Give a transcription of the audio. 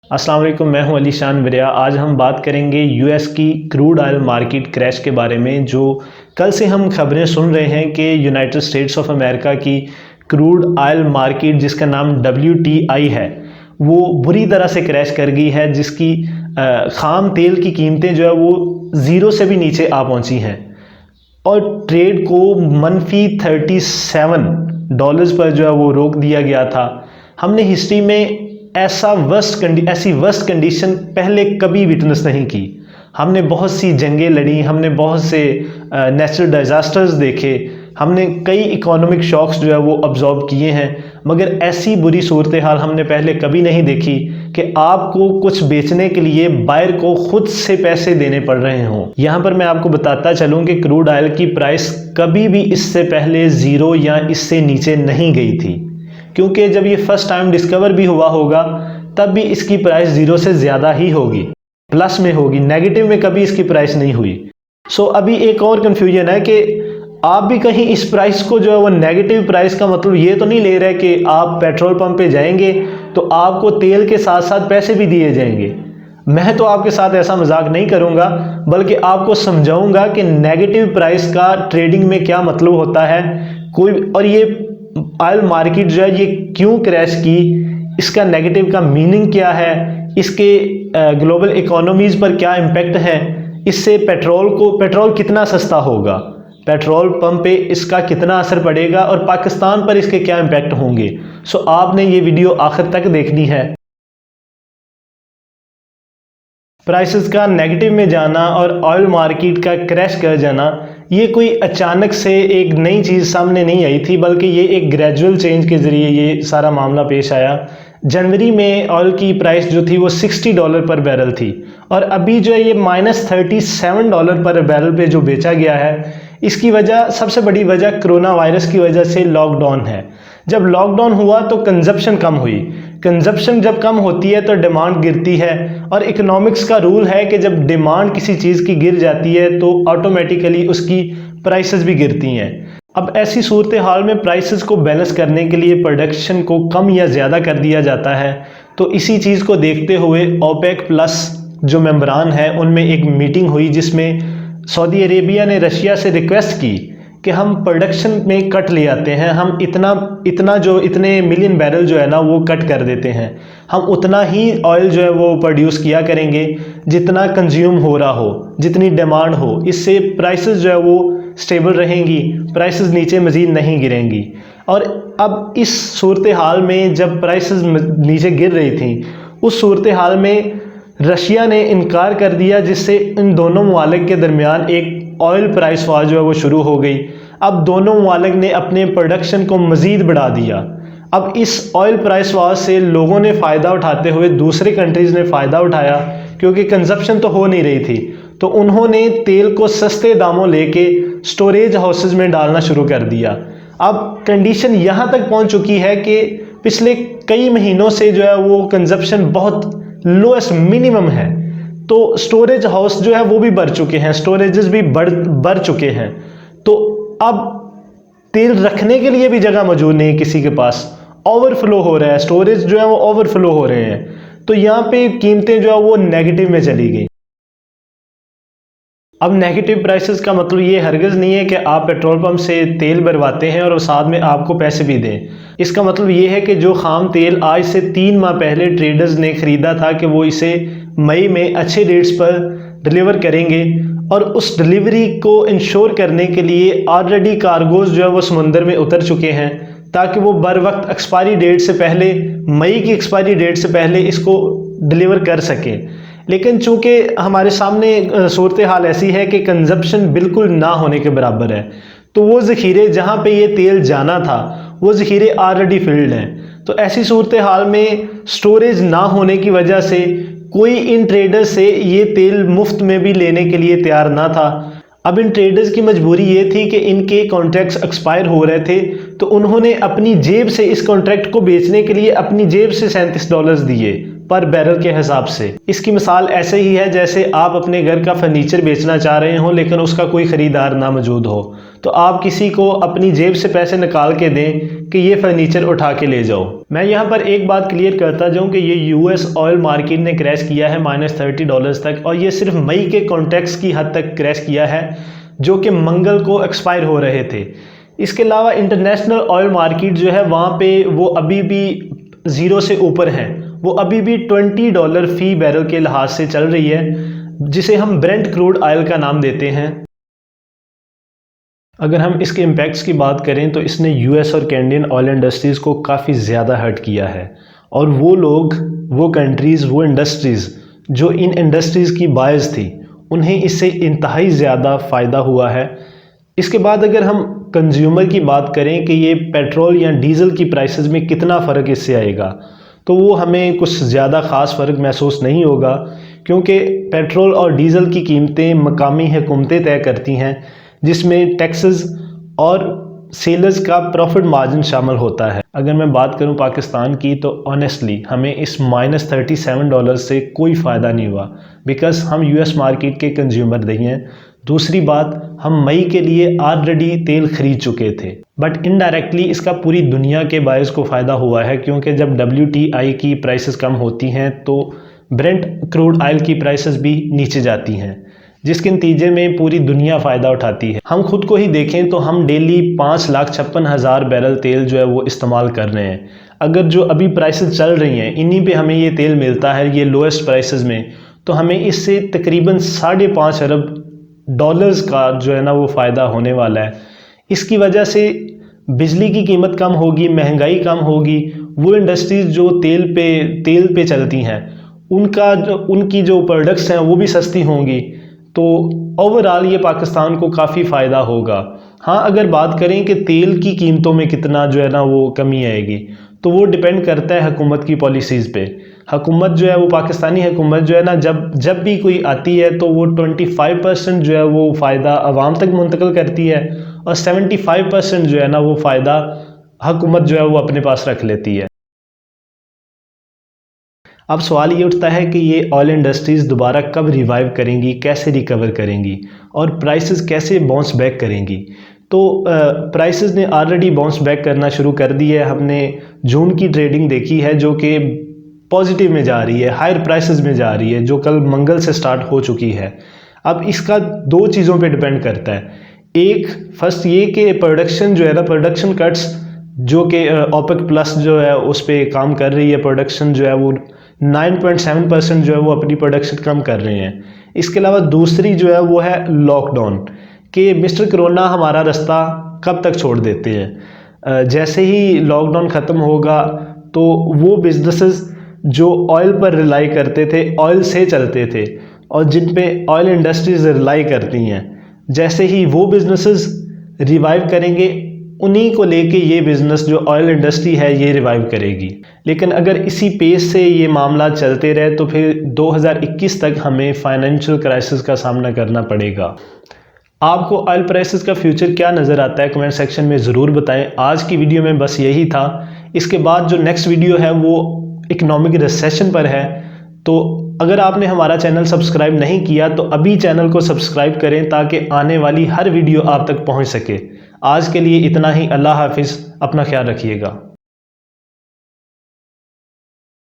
अस्सलाम वालेकुम, मैं हूं अली शान वरिया। आज हम बात करेंगे यूएस की क्रूड ऑयल मार्केट क्रैश के बारे में। जो कल से हम खबरें सुन रहे हैं कि यूनाइटेड स्टेट्स ऑफ अमेरिका की क्रूड ऑयल मार्केट, जिसका नाम WTI है, वो बुरी तरह से क्रैश कर गई है, जिसकी ख़ाम तेल की कीमतें जो है वो ज़ीरो से भी नीचे आ पहुंची हैं और ट्रेड को -37 डॉलर्स पर जो है वो रोक दिया गया था। हमने हिस्ट्री में ऐसी वर्स्ट कंडीशन पहले कभी विटनेस नहीं की। हमने बहुत सी जंगें लड़ी, हमने बहुत से नेचुरल डिज़ास्टर्स देखे, हमने कई इकोनॉमिक शॉक्स जो है वो अब्जॉर्ब किए हैं, मगर ऐसी बुरी सूरत हाल हमने पहले कभी नहीं देखी कि आपको कुछ बेचने के लिए बायर को खुद से पैसे देने पड़ रहे हों। यहाँ पर मैं आपको बताता चलूँ कि क्रूड ऑयल की प्राइस कभी भी इससे पहले ज़ीरो या इससे नीचे नहीं गई थी, क्योंकि जब ये फर्स्ट टाइम डिस्कवर भी हुआ होगा तब भी इसकी प्राइस ज़ीरो से ज़्यादा ही होगी, प्लस में होगी, नेगेटिव में कभी इसकी प्राइस नहीं हुई। अभी एक और कन्फ्यूजन है कि आप भी कहीं इस प्राइस को जो है वो नेगेटिव प्राइस का मतलब ये तो नहीं ले रहे कि आप पेट्रोल पंप पे जाएंगे तो आपको तेल के साथ साथ पैसे भी दिए जाएंगे। मैं तो आपके साथ ऐसा मजाक नहीं करूंगा, बल्कि आपको समझाऊंगा कि नेगेटिव प्राइस का ट्रेडिंग में क्या मतलब होता है और ये ऑयल मार्केट जो है ये क्यों क्रैश की, इसका नेगेटिव का मीनिंग क्या है, इसके ग्लोबल इकोनॉमीज़ पर क्या इम्पेक्ट है, इससे पेट्रोल कितना सस्ता होगा, पेट्रोल पंप पे इसका कितना असर पड़ेगा और पाकिस्तान पर इसके क्या इम्पेक्ट होंगे। आपने ये वीडियो आखिर तक देखनी है। प्राइसेस का नेगेटिव में जाना और ऑयल मार्केट का क्रैश कर जाना, ये कोई अचानक से एक नई चीज़ सामने नहीं आई थी, बल्कि ये एक ग्रेजुअल चेंज के ज़रिए ये सारा मामला पेश आया। जनवरी में ऑयल की प्राइस जो थी वो $60 पर बैरल थी और अभी जो है ये -37 डॉलर पर बैरल पे जो बेचा गया है। इसकी वजह, सबसे बड़ी वजह कोरोना वायरस की वजह से लॉकडाउन है। जब लॉकडाउन हुआ तो कंजप्शन कम हुई, कंजप्शन जब कम होती है तो डिमांड गिरती है और इकोनॉमिक्स का रूल है कि जब डिमांड किसी चीज़ की गिर जाती है तो ऑटोमेटिकली उसकी प्राइसेस भी गिरती हैं। अब ऐसी सूरत हाल में प्राइसेस को बैलेंस करने के लिए प्रोडक्शन को कम या ज़्यादा कर दिया जाता है। तो इसी चीज़ को देखते हुए OPEC प्लस जो मेंबरान है उनमें एक मीटिंग हुई, जिसमें सऊदी अरेबिया ने रशिया से रिक्वेस्ट की कि हम प्रोडक्शन में कट ले आते हैं, हम इतने मिलियन बैरल जो है ना वो कट कर देते हैं, हम उतना ही ऑयल जो है वो प्रोड्यूस किया करेंगे जितना कंज्यूम हो रहा हो, जितनी डिमांड हो। इससे प्राइसेस जो है वो स्टेबल रहेंगी, प्राइसेस नीचे मज़ीद नहीं गिरेंगी। और अब इस सूरत हाल में जब प्राइसेस नीचे गिर रही थी, उस सूरत हाल में रशिया ने इनकार कर दिया, जिससे इन दोनों ममालिक के दरमियान एक ऑयल प्राइस वार जो है वो शुरू हो गई। अब दोनों ममालिक ने अपने प्रोडक्शन को मज़ीद बढ़ा दिया। अब इस ऑयल प्राइस वार से लोगों ने फ़ायदा उठाते हुए दूसरे कंट्रीज़ ने फ़ायदा उठाया, क्योंकि कंजप्शन तो हो नहीं रही थी, तो उन्होंने तेल को सस्ते दामों लेके स्टोरेज हाउसेज में डालना शुरू कर दिया। अब कंडीशन यहाँ तक पहुँच चुकी है कि पिछले कई महीनों से जो है वो कंजप्शन बहुत लोएस्ट मिनिमम है, तो स्टोरेज हाउस जो है वो भी बढ़ चुके हैं, स्टोरेजेस भी बढ़ चुके हैं। तो अब तेल रखने के लिए भी जगह मौजूद नहीं है किसी के पास, ओवरफ्लो हो रहा है, स्टोरेज जो है वो ओवरफ्लो हो रहे हैं। तो यहाँ पे कीमतें जो है वो नेगेटिव में चली गई। अब नेगेटिव प्राइसेस का मतलब ये हरगिज़ नहीं है कि आप पेट्रोल पंप से तेल भरवाते हैं और साथ में आपको पैसे भी दें। इसका मतलब ये है कि जो खाम तेल आज से 3 माह पहले ट्रेडर्स ने ख़रीदा था कि वो इसे मई में अच्छे रेट्स पर डिलीवर करेंगे, और उस डिलीवरी को इंश्योर करने के लिए ऑलरेडी कार्गोज़ जो है वो समुंदर में उतर चुके हैं, ताकि वो बर वक्त एक्सपायरी डेट से पहले, मई की एक्सपायरी डेट से पहले इसको डिलीवर कर सकें। लेकिन चूंकि हमारे सामने सूरत हाल ऐसी है कि कंजप्शन बिल्कुल ना होने के बराबर है, तो वो ज़ख़ीरे जहाँ पे ये तेल जाना था वो ज़ख़ीरे ऑलरेडी फिल्ड हैं। तो ऐसी सूरत हाल में स्टोरेज ना होने की वजह से कोई इन ट्रेडर्स से ये तेल मुफ्त में भी लेने के लिए तैयार ना था। अब इन ट्रेडर्स की मजबूरी ये थी कि इनके कॉन्ट्रैक्ट्स एक्सपायर हो रहे थे, तो उन्होंने अपनी जेब से इस कॉन्ट्रैक्ट को बेचने के लिए अपनी जेब से $37 दिए पर बैरल के हिसाब से। इसकी मिसाल ऐसे ही है जैसे आप अपने घर का फर्नीचर बेचना चाह रहे हो लेकिन उसका कोई ख़रीदार ना मौजूद हो, तो आप किसी को अपनी जेब से पैसे निकाल के दें कि ये फर्नीचर उठा के ले जाओ। मैं यहाँ पर एक बात क्लियर करता जाऊँ कि ये यूएस ऑयल मार्केट ने क्रैश किया है -$30 तक, और ये सिर्फ मई के कॉन्ट्रैक्ट्स की हद तक क्रैश किया है जो कि मंगल को एक्सपायर हो रहे थे। इसके अलावा इंटरनेशनल ऑयल मार्केट जो है वहाँ पे वो अभी भी ज़ीरो से ऊपर है, वो अभी भी $20 फ़ी बैरल के लिहाज से चल रही है, जिसे हम ब्रेंट क्रूड ऑयल का नाम देते हैं। अगर हम इसके इम्पैक्ट्स की बात करें तो इसने यूएस और कैनेडियन ऑयल इंडस्ट्रीज़ को काफ़ी ज़्यादा हर्ट किया है, और वो लोग, वो कंट्रीज़, वो इंडस्ट्रीज़ जो इन इंडस्ट्रीज़ की बायर्स थी, उन्हें इससे इंतहाई ज़्यादा फ़ायदा हुआ है। इसके बाद अगर हम कंज्यूमर की बात करें कि ये पेट्रोल या डीज़ल की प्राइसेस में कितना फ़र्क इससे आएगा, तो वो हमें कुछ ज़्यादा ख़ास फ़र्क महसूस नहीं होगा, क्योंकि पेट्रोल और डीज़ल की कीमतें मकामी हुकूमतें तय करती हैं, जिसमें टैक्सेस और सेलर्स का प्रॉफिट मार्जिन शामिल होता है। अगर मैं बात करूं पाकिस्तान की, तो ऑनेस्टली हमें इस -$37 से कोई फ़ायदा नहीं हुआ, बिकॉज़ हम यूएस मार्केट के कंज्यूमर नहीं हैं। दूसरी बात, हम मई के लिए ऑलरेडी तेल खरीद चुके थे, बट इनडायरेक्टली इसका पूरी दुनिया के बायर्स को फ़ायदा हुआ है, क्योंकि जब WTI की प्राइसेस कम होती हैं तो ब्रेंट क्रूड ऑयल की प्राइसेस भी नीचे जाती हैं, जिसके नतीजे में पूरी दुनिया फ़ायदा उठाती है। हम खुद को ही देखें तो हम डेली 5,56,000 बैरल तेल जो है वो इस्तेमाल कर रहे हैं। अगर जो अभी प्राइसेस चल रही हैं इन्हीं पे हमें ये तेल मिलता है, ये लोएस्ट प्राइसेस में, तो हमें इससे तकरीबन $5.5 अरब का जो है ना वो फ़ायदा होने वाला है। इसकी वजह से बिजली की कीमत कम होगी, महंगाई कम होगी, वो इंडस्ट्रीज़ जो तेल पे चलती हैं उनकी जो प्रोडक्ट्स हैं वो भी सस्ती होंगी, तो ओवरऑल ये पाकिस्तान को काफ़ी फ़ायदा होगा। हाँ, अगर बात करें कि तेल की कीमतों में कितना जो है ना वो कमी आएगी, तो वो डिपेंड करता है हुकूमत की पॉलिसीज़ पे। हुकूमत जो है वो, पाकिस्तानी हुकूमत जो है ना, जब भी कोई आती है तो वो 25% जो है वो फ़ायदा आवाम तक मुंतकिल करती है, और 75% जो है ना वो फ़ायदा हुकूमत जो है वो अपने पास रख लेती है। अब सवाल ये उठता है कि ये ऑयल इंडस्ट्रीज़ दोबारा कब रिवाइव करेंगी, कैसे रिकवर करेंगी, और प्राइसेस कैसे बाउंस बैक करेंगी। तो प्राइसेस ने ऑलरेडी बाउंस बैक करना शुरू कर दी है। हमने जून की ट्रेडिंग देखी है जो कि पॉजिटिव में जा रही है, हायर प्राइसेस में जा रही है, जो कल मंगल से स्टार्ट हो चुकी है। अब इसका दो चीज़ों पे डिपेंड करता है। एक, फर्स्ट ये कि प्रोडक्शन जो है ना, प्रोडक्शन कट्स जो कि ओपेक प्लस जो है उस पर काम कर रही है, प्रोडक्शन जो है वो 9.7% जो है वो अपनी प्रोडक्शन कम कर रहे हैं। इसके अलावा दूसरी जो है वो है लॉकडाउन, कि मिस्टर कोरोना हमारा रास्ता कब तक छोड़ देते हैं। जैसे ही लॉकडाउन ख़त्म होगा तो वो बिजनेसेस जो ऑयल पर रिलाई करते थे, ऑयल से चलते थे, और जिन पे ऑयल इंडस्ट्रीज रिलाई करती हैं, जैसे ही वो बिजनेसेस रिवाइव करेंगे, उन्हीं को लेके ये बिज़नेस जो ऑयल इंडस्ट्री है ये रिवाइव करेगी। लेकिन अगर इसी पेस से ये मामला चलते रहे तो फिर 2021 तक हमें फाइनेंशियल क्राइसिस का सामना करना पड़ेगा। आपको ऑयल प्राइसेस का फ्यूचर क्या नज़र आता है, कमेंट सेक्शन में ज़रूर बताएं। आज की वीडियो में बस यही था। इसके बाद जो नेक्स्ट वीडियो है वो इकोनॉमिक रिसेशन पर है, तो अगर आपने हमारा चैनल सब्सक्राइब नहीं किया तो अभी चैनल को सब्सक्राइब करें ताकि आने वाली हर वीडियो आप तक पहुंच सके। आज के लिए इतना ही। अल्लाह हाफिज़, अपना ख्याल रखिएगा।